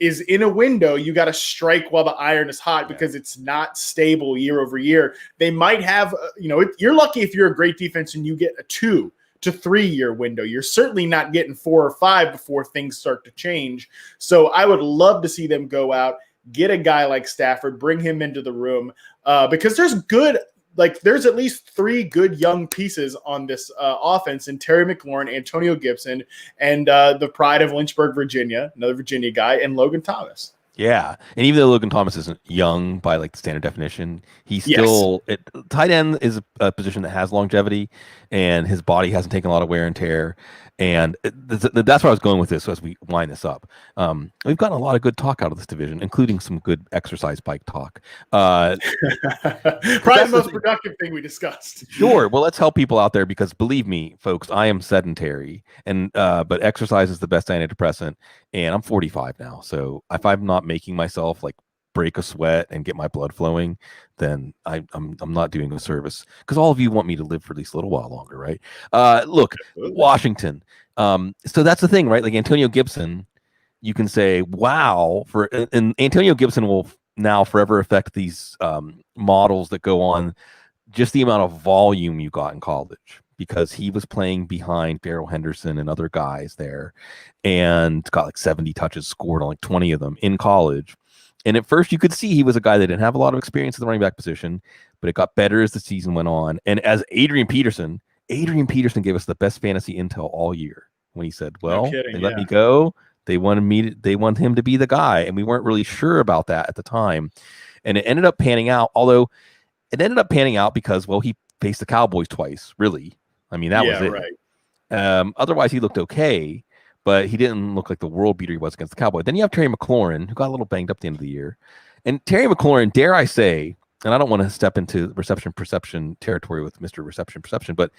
is in a window, you got to strike while the iron is hot because it's not stable year over year. They might have, you're lucky if you're a great defense and you get a 2 to 3 year window. You're certainly not getting 4 or 5 before things start to change. So I would love to see them go out, get a guy like Stafford, bring him into the room because there's at least 3 good young pieces on this offense in Terry McLaurin, Antonio Gibson, and the pride of Lynchburg, Virginia, another Virginia guy, and Logan Thomas.
Yeah, and even though Logan Thomas isn't young by like the standard definition, he's still tight end is a position that has longevity, and his body hasn't taken a lot of wear and tear. And that's where I was going with this. So as we wind this up, we've gotten a lot of good talk out of this division, including some good exercise bike talk.
Probably the most productive thing we discussed.
Sure. Well, let's help people out there because believe me, folks, I am sedentary, and but exercise is the best antidepressant. And I'm 45 now, so if I'm not making myself like break a sweat and get my blood flowing, then I'm not doing a service because all of you want me to live for at least a little while longer, right? Look, Washington. So that's the thing, right? Like Antonio Gibson, you can say, wow, and Antonio Gibson will now forever affect these models that go on just the amount of volume you got in college because he was playing behind Darrell Henderson and other guys there and got like 70 touches scored on like 20 of them in college. And at first you could see he was a guy that didn't have a lot of experience in the running back position, but it got better as the season went on. And as Adrian Peterson gave us the best fantasy intel all year when he said, well, they let me go. They wanted him to be the guy. And we weren't really sure about that at the time. And it ended up panning out, although it ended up panning out because, well, he faced the Cowboys twice, really. I mean, that was it. Right. Otherwise, he looked okay, but he didn't look like the world beater he was against the Cowboys. Then you have Terry McLaurin, who got a little banged up at the end of the year. And Terry McLaurin, dare I say, and I don't want to step into reception perception territory with Mr. Reception Perception, but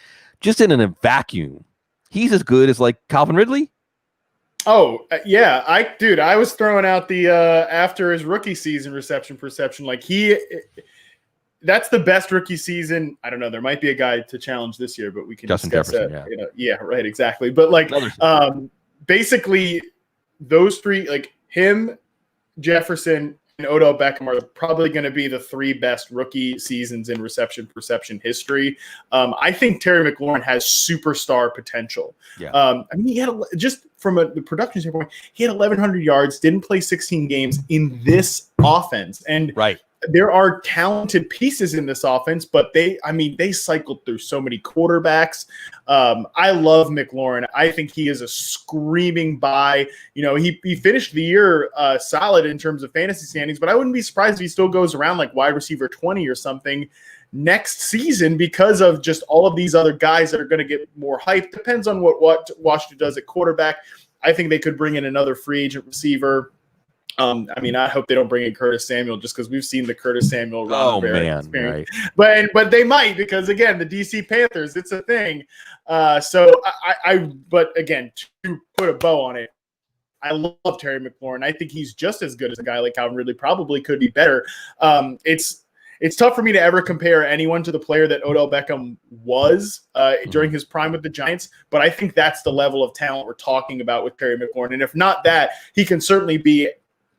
just in a vacuum, he's as good as like Calvin Ridley.
Oh, yeah. I was throwing out the after his rookie season reception perception. Like that's the best rookie season. I don't know. There might be a guy to challenge this year, but we can
Justin
discuss
Jefferson,
that. Yeah, right, exactly. But like, basically, those 3, like him, Jefferson, and Odell Beckham are probably going to be the 3 best rookie seasons in reception perception history. I think Terry McLaurin has superstar potential. Yeah. He had just from the production standpoint, he had 1,100 yards, didn't play 16 games in this offense, and
right.
There are talented pieces in this offense, but they cycled through so many quarterbacks. I love McLaurin. I think he is a screaming buy. He finished the year solid in terms of fantasy standings, but I wouldn't be surprised if he still goes around like wide receiver 20 or something. next season because of just all of these other guys that are going to get more hype. Depends on what Washington does at quarterback. I think they could bring in another free agent receiver. I hope they don't bring in Curtis Samuel just because we've seen the Curtis Samuel experience.
Right.
But they might because, again, the DC Panthers, it's a thing. But again, to put a bow on it, I love Terry McLaurin. I think he's just as good as a guy like Calvin Ridley, probably could be better. It's tough for me to ever compare anyone to the player that Odell Beckham was during his prime with the Giants, but I think that's the level of talent we're talking about with Terry McLaurin. And if not that, he can certainly be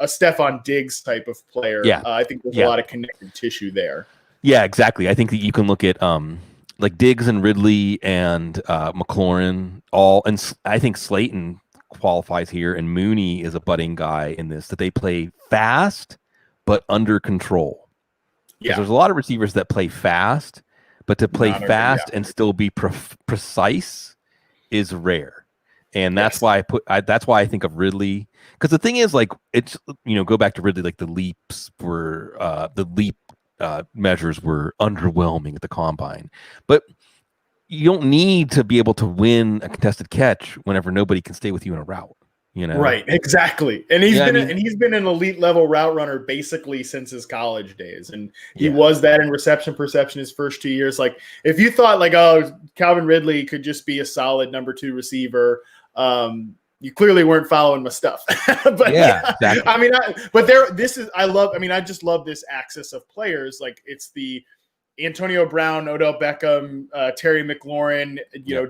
a Stephon Diggs type of player.
Yeah.
I think there's a lot of connective tissue there.
Yeah, exactly. I think that you can look at like Diggs and Ridley and McLaurin and I think Slayton qualifies here, and Mooney is a budding guy in this, that they play fast but under control. Yeah, there's a lot of receivers that play fast, but to play fast and still be precise is rare. And that's why that's why I think of Ridley, because the thing is, like, it's, go back to Ridley, like the leaps were the leap measures were underwhelming at the combine, but you don't need to be able to win a contested catch whenever nobody can stay with you in a route.
Right, exactly. And he's been an elite level route runner basically since his college days, and he was that in reception perception his first 2 years. Like, if you thought like, oh, Calvin Ridley could just be a solid number 2 receiver, you clearly weren't following my stuff. But exactly. I just love this axis of players. Like, it's the Antonio Brown, Odell Beckham, Terry McLaurin,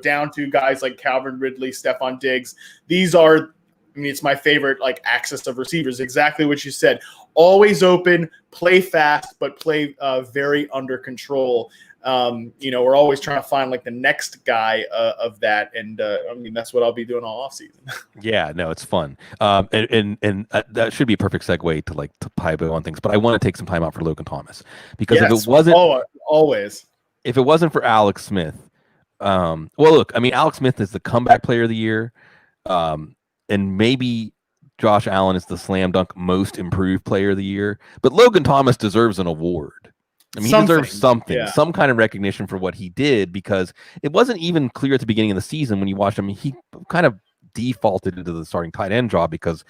down to guys like Calvin Ridley, Stephon Diggs. These are, it's my favorite, like, axis of receivers. Exactly what you said. Always open, play fast, but play very under control. We're always trying to find like the next guy of that, and that's what I'll be doing all off season.
Yeah, no, it's fun, and that should be a perfect segue to pivot on things. But I want to take some time out for Logan Thomas, because if it wasn't for Alex Smith, Alex Smith is the comeback player of the year, and maybe Josh Allen is the slam dunk most improved player of the year, but Logan Thomas deserves an award. He deserves something, some kind of recognition for what he did, because it wasn't even clear at the beginning of the season when you watched him. He kind of defaulted into the starting tight end job because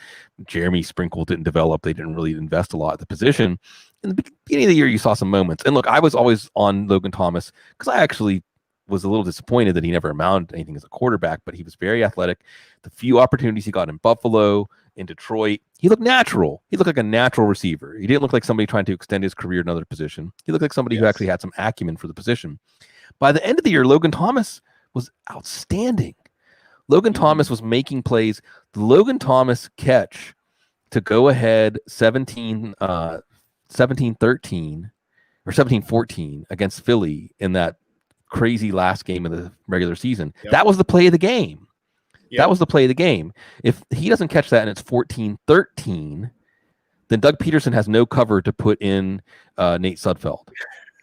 Jeremy Sprinkle didn't develop. They didn't really invest a lot at the position. In the beginning of the year, you saw some moments. And look, I was always on Logan Thomas because I actually was a little disappointed that he never amounted to anything as a quarterback, but he was very athletic. The few opportunities he got in Buffalo, in Detroit, he looked natural. He looked like a natural receiver. He didn't look like somebody trying to extend his career in another position. He looked like somebody who actually had some acumen for the position. By the end of the year, Logan Thomas was outstanding. Logan Thomas was making plays. The Logan Thomas catch to go ahead 17-13 or 17-14 against Philly in that crazy last game of the regular season. That was the play of the game. That was the play of the game. If he doesn't catch that and it's 14-13, then Doug Peterson has no cover to put in Nate Sudfeld,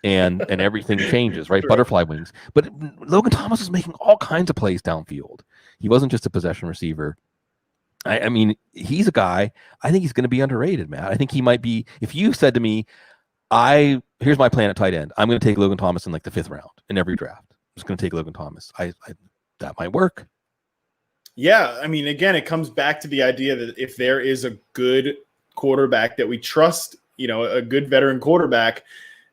and everything changes, right? Sure. Butterfly wings. But Logan Thomas was making all kinds of plays downfield. He wasn't just a possession receiver. I mean, he's a guy, I think he's going to be underrated, Matt. I think he might be. If you said to me, here's my plan at tight end, I'm going to take Logan Thomas in like the 5th round in every draft. I'm just going to take Logan Thomas. That might work.
Yeah, again, it comes back to the idea that if there is a good quarterback that we trust, a good veteran quarterback,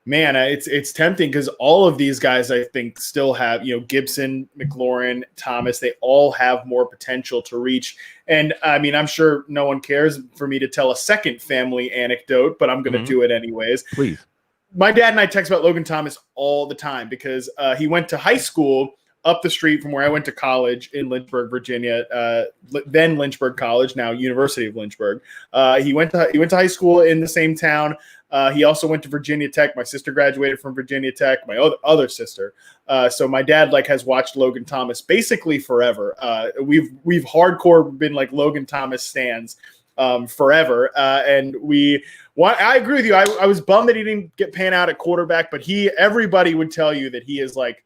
man, it's tempting, because all of these guys, I think, still have, Gibson, McLaurin, Thomas, they all have more potential to reach. And I'm sure no one cares for me to tell a second family anecdote, but I'm going to do it anyways.
Please.
My dad and I text about Logan Thomas all the time, because he went to high school up the street from where I went to college in Lynchburg, Virginia, then Lynchburg College, now University of Lynchburg. He went to high school in the same town. He also went to Virginia Tech. My sister graduated from Virginia Tech, my other sister. So my dad has watched Logan Thomas basically forever. We've hardcore been like Logan Thomas stans forever. And I agree with you. I was bummed that he didn't pan out at quarterback, but everybody would tell you that he is like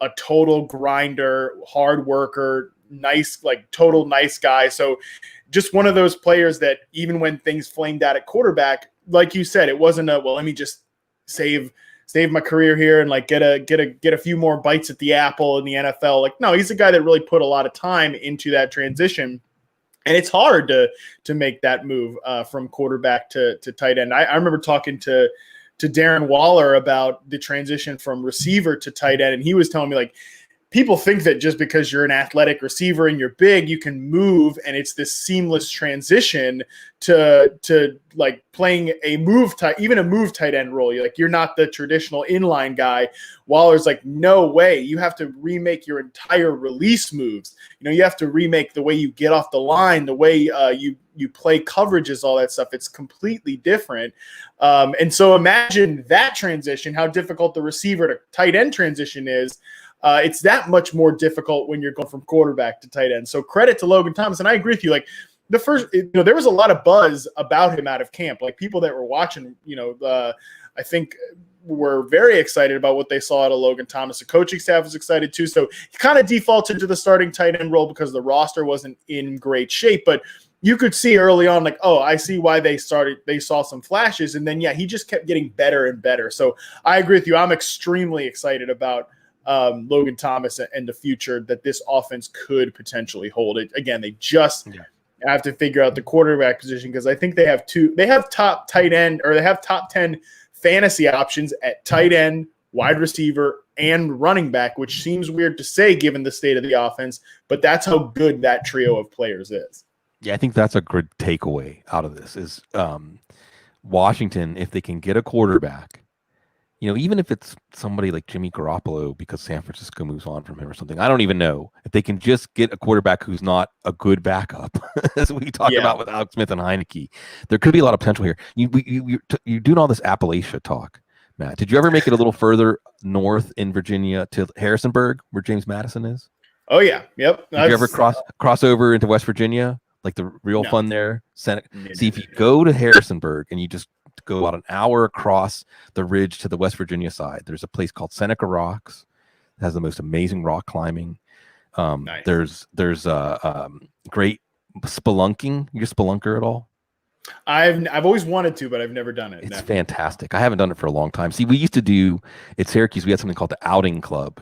a total grinder, hard worker, nice guy. So just one of those players that even when things flamed out at quarterback, like you said, it wasn't let me just save save my career here and like get a few more bites at the apple in the NFL. Like, no, he's a guy that really put a lot of time into that transition. And it's hard to make that move from quarterback to tight end. I remember talking to Darren Waller about the transition from receiver to tight end, and he was telling me, like, people think that just because you're an athletic receiver and you're big, you can move, and it's this seamless transition to like playing a move tight end role. You're not the traditional inline guy. Waller's like, no way. You have to remake your entire release moves. You have to remake the way you get off the line, the way you play coverages, all that stuff. It's completely different. And so imagine that transition, how difficult the receiver to tight end transition is. It's that much more difficult when you're going from quarterback to tight end. So credit to Logan Thomas. And I agree with you. Like, the first, there was a lot of buzz about him out of camp. Like, people that were watching, I think were very excited about what they saw out of Logan Thomas. The coaching staff was excited too. So he kind of defaulted to the starting tight end role because the roster wasn't in great shape. But you could see early on, like, oh, I see why they saw some flashes. And then, he just kept getting better and better. So I agree with you. I'm extremely excited about Logan Thomas and the future that this offense could potentially hold. It again, they just have to figure out the quarterback position, because I think they have top tight end, or they have top 10 fantasy options at tight end, wide receiver, and running back, which seems weird to say given the state of the offense, but that's how good that trio of players is.
Yeah, I think that's a good takeaway out of this is Washington, if they can get a quarterback, even if it's somebody like Jimmy Garoppolo because San Francisco moves on from him or something, I don't even know. If they can just get a quarterback who's not a good backup, as we talked about with Alex Smith and Heineke, there could be a lot of potential here. You're doing all this Appalachia talk, Matt. Did you ever make it a little further north in Virginia to Harrisonburg, where James Madison is?
Oh, yeah. Yep.
Did you ever cross over into West Virginia? Like the real fun there? See, if you go to Harrisonburg and you just go about an hour across the ridge to the West Virginia side, there's a place called Seneca Rocks. It has the most amazing rock climbing. Nice. There's great spelunking. You a spelunker at all?
I've always wanted to, but I've never done it.
It's fantastic. I haven't done it for a long time. See, we used to do at Syracuse, we had something called the Outing Club.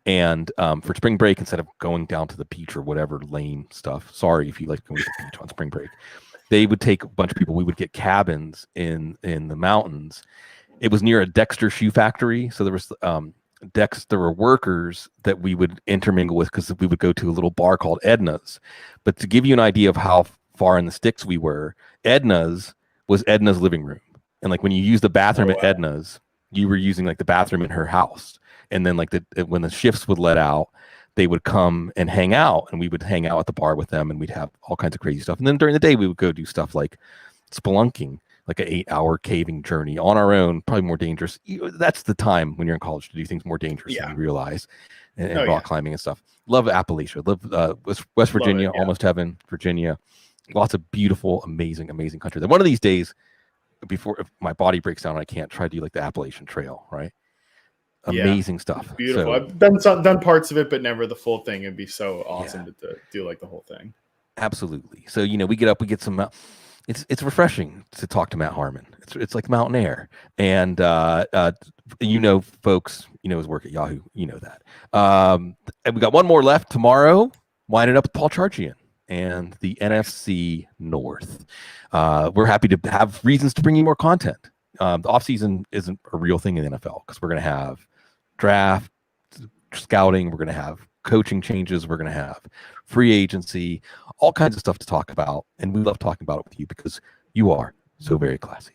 And for spring break, instead of going down to the beach or whatever lame stuff, sorry if you like going to the beach on spring break, they would take a bunch of people. We would get cabins in the mountains. It was near a Dexter shoe factory. So there was there were workers that we would intermingle with, because we would go to a little bar called Edna's. But to give you an idea of how far in the sticks we were, Edna's was Edna's living room. And like when you use the bathroom at Edna's, you were using like the bathroom in her house. And then like when the shifts would let out, they would come and hang out, and we would hang out at the bar with them, and we'd have all kinds of crazy stuff. And then during the day, we would go do stuff like spelunking, like an 8-hour caving journey on our own, probably more dangerous. That's the time when you're in college to do things more dangerous than you realize, and rock climbing and stuff. Love Appalachia, love West Virginia, almost heaven, Virginia. Lots of beautiful, amazing country. Then one of these days, if my body breaks down and I can't, try to do like the Appalachian Trail, right? Amazing stuff.
Beautiful. So, I've done parts of it, but never the full thing. It'd be so awesome to do like the whole thing.
Absolutely. So we get up, we get some. It's refreshing to talk to Matt Harmon. It's like mountain air, and folks, his work at Yahoo, that. And we got one more left tomorrow. Winding up with Paul Charchian and the NFC North. We're happy to have reasons to bring you more content. The offseason isn't a real thing in the NFL, because we're going to have draft, scouting, we're going to have coaching changes, we're going to have free agency, all kinds of stuff to talk about. And we love talking about it with you, because you are so very classy.